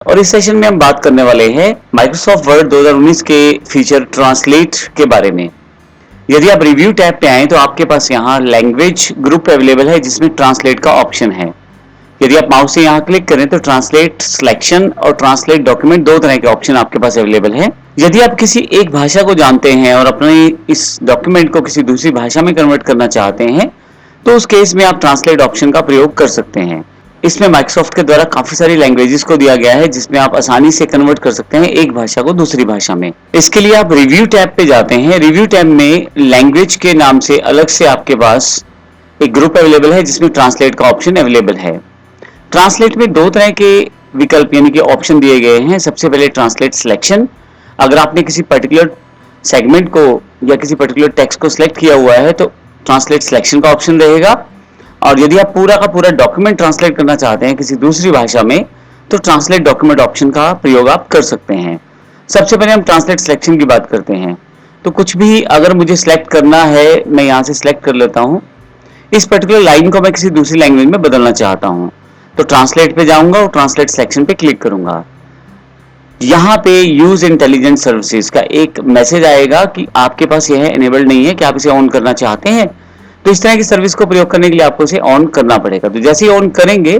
और इस सेशन में हम बात करने वाले हैं माइक्रोसॉफ्ट वर्ड 2019 के फीचर ट्रांसलेट के बारे में। यदि आप रिव्यू टैब पे आएँ तो आपके पास यहाँ लैंग्वेज ग्रुप अवेलेबल है जिसमें ट्रांसलेट का ऑप्शन है। यदि आप माउस से यहाँ क्लिक करें तो ट्रांसलेट सिलेक्शन और ट्रांसलेट डॉक्यूमेंट दो तरह के ऑप्शन आपके पास अवेलेबल है। यदि आप किसी एक भाषा को जानते हैं और अपने इस डॉक्यूमेंट को किसी दूसरी भाषा में कन्वर्ट करना चाहते हैं तो उस केस में आप ट्रांसलेट ऑप्शन का प्रयोग कर सकते हैं। इसमें माइक्रोसॉफ्ट के द्वारा काफी सारी लैंग्वेजेस को दिया गया है जिसमें आप आसानी से कन्वर्ट कर सकते हैं एक भाषा को दूसरी भाषा में। इसके लिए आप रिव्यू टैब पे जाते हैं। रिव्यू टैब में लैंग्वेज के नाम से अलग से आपके पास एक ग्रुप अवेलेबल है जिसमें ट्रांसलेट का ऑप्शन अवेलेबल है। ट्रांसलेट में दो तरह के विकल्प यानी कि ऑप्शन दिए गए हैं। सबसे पहले ट्रांसलेट सिलेक्शन। अगर आपने किसी पर्टिकुलर सेगमेंट को या किसी पर्टिकुलर टेक्स्ट को सिलेक्ट किया हुआ है तो ट्रांसलेट सिलेक्शन का ऑप्शन रहेगा, और यदि आप पूरा का पूरा डॉक्यूमेंट ट्रांसलेट करना चाहते हैं किसी दूसरी भाषा में तो ट्रांसलेट डॉक्यूमेंट ऑप्शन का प्रयोग आप कर सकते हैं। सबसे पहले हम ट्रांसलेट सिलेक्शन की बात करते हैं। तो कुछ भी अगर मुझे सिलेक्ट करना है मैं यहाँ से सिलेक्ट कर लेता हूँ। इस पर्टिकुलर लाइन को मैं किसी दूसरी लैंग्वेज में बदलना चाहता हूँ तो ट्रांसलेट पे जाऊंगा और ट्रांसलेट सिलेक्शन पे क्लिक करूंगा। यहाँ पे यूज इंटेलिजेंट सर्विसेज का एक मैसेज आएगा कि आपके पास यह एनेबल्ड नहीं है कि आप इसे ऑन करना चाहते हैं, तो इस तरह की सर्विस को प्रयोग करने के लिए आपको इसे ऑन करना पड़ेगा। तो जैसे ही ऑन करेंगे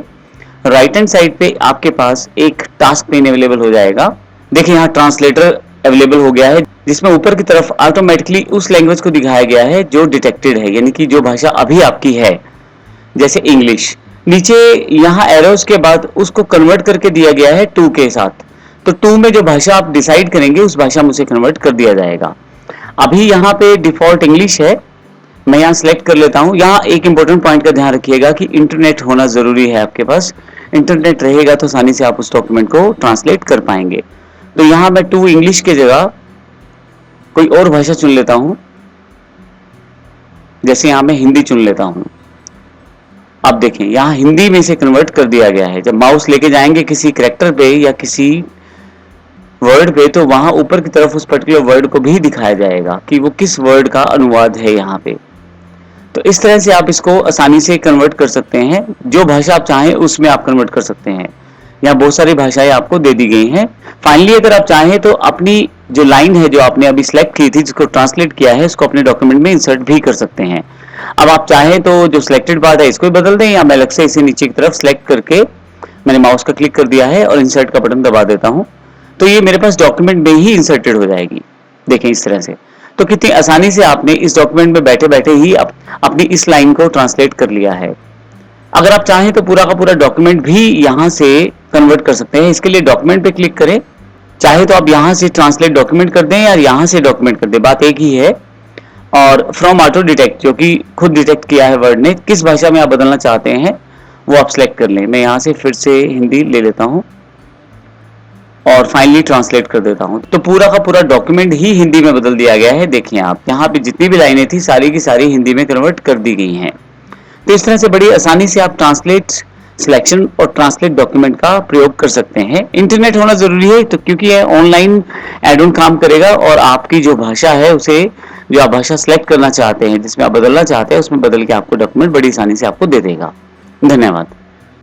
राइट हैंड साइड पे आपके पास एक टास्क पेन अवेलेबल हो जाएगा। देखिए यहाँ ट्रांसलेटर अवेलेबल हो गया है जिसमें ऊपर की तरफ ऑटोमेटिकली उस लैंग्वेज को दिखाया गया है जो डिटेक्टेड है यानी कि जो भाषा अभी आपकी है, जैसे इंग्लिश। नीचे यहाँ एरोस के बाद उसको कन्वर्ट करके दिया गया है टू के साथ। तो टू में जो भाषा आप डिसाइड करेंगे उस भाषा में उसे कन्वर्ट कर दिया जाएगा। अभी यहाँ पे डिफॉल्ट इंग्लिश है, मैं यहाँ सिलेक्ट कर लेता हूँ। यहाँ एक इंपॉर्टेंट पॉइंट का ध्यान रखिएगा कि इंटरनेट होना जरूरी है। आपके पास इंटरनेट रहेगा तो आसानी से आप उस डॉक्यूमेंट को ट्रांसलेट कर पाएंगे। तो यहाँ मैं टू इंग्लिश के जगह कोई और भाषा चुन लेता हूँ, जैसे यहाँ मैं हिंदी चुन लेता हूँ। अब देखें यहाँ हिंदी में से कन्वर्ट कर दिया गया है। जब माउस लेके जाएंगे किसी कैरेक्टर पे या किसी वर्ड पे तो वहां ऊपर की तरफ उस पर्टिकुलर वर्ड को भी दिखाया जाएगा कि वो किस वर्ड का अनुवाद है यहाँ पे। तो इस तरह से आप इसको आसानी से कन्वर्ट कर सकते हैं। जो भाषा आप चाहें उसमें आप कन्वर्ट कर सकते हैं। यहाँ बहुत सारी भाषाएं आपको दे दी गई हैं। फाइनली अगर आप चाहें तो अपनी जो लाइन है जो आपने अभी सिलेक्ट की थी जिसको ट्रांसलेट किया है उसको अपने डॉक्यूमेंट में इंसर्ट भी कर सकते हैं। अब आप चाहें तो जो सिलेक्टेड पार्ट है इसको ही बदल दें या मैं अलग से इसे नीचे की तरफ सिलेक्ट करके मैंने माउस का क्लिक कर दिया है और इंसर्ट का बटन दबा देता हूँ तो ये मेरे पास डॉक्यूमेंट में ही इंसर्टेड हो जाएगी। देखें इस तरह से। तो कितनी आसानी से आपने इस डॉक्यूमेंट में बैठे बैठे ही अपनी इस लाइन को ट्रांसलेट कर लिया है। अगर आप चाहें तो पूरा का पूरा डॉक्यूमेंट भी यहाँ से कन्वर्ट कर सकते हैं। इसके लिए डॉक्यूमेंट पे क्लिक करें। चाहे तो आप यहाँ से ट्रांसलेट डॉक्यूमेंट कर दें या यहाँ से डॉक्यूमेंट कर दें, बात एक ही है। और फ्रॉम ऑटो डिटेक्ट जो कि खुद डिटेक्ट किया है वर्ड ने, किस भाषा में आप बदलना चाहते हैं वो आप सिलेक्ट कर लें। मैं यहाँ से फिर से हिंदी ले लेता हूँ और फाइनली ट्रांसलेट कर देता हूं। तो पूरा का पूरा डॉक्यूमेंट ही हिंदी में बदल दिया गया है। देखिए आप यहाँ पे जितनी भी लाइनें थी सारी की सारी हिंदी में कन्वर्ट कर दी गई हैं। तो इस तरह से बड़ी आसानी से आप ट्रांसलेट सिलेक्शन और ट्रांसलेट डॉक्यूमेंट का प्रयोग कर सकते हैं। इंटरनेट होना जरूरी है तो क्योंकि यह ऑनलाइन एड ऑन काम करेगा और आपकी जो भाषा है उसे जो आप भाषा सिलेक्ट करना चाहते हैं जिसमें आप बदलना चाहते हैं उसमें बदल के आपको डॉक्यूमेंट बड़ी आसानी से आपको दे देगा। धन्यवाद।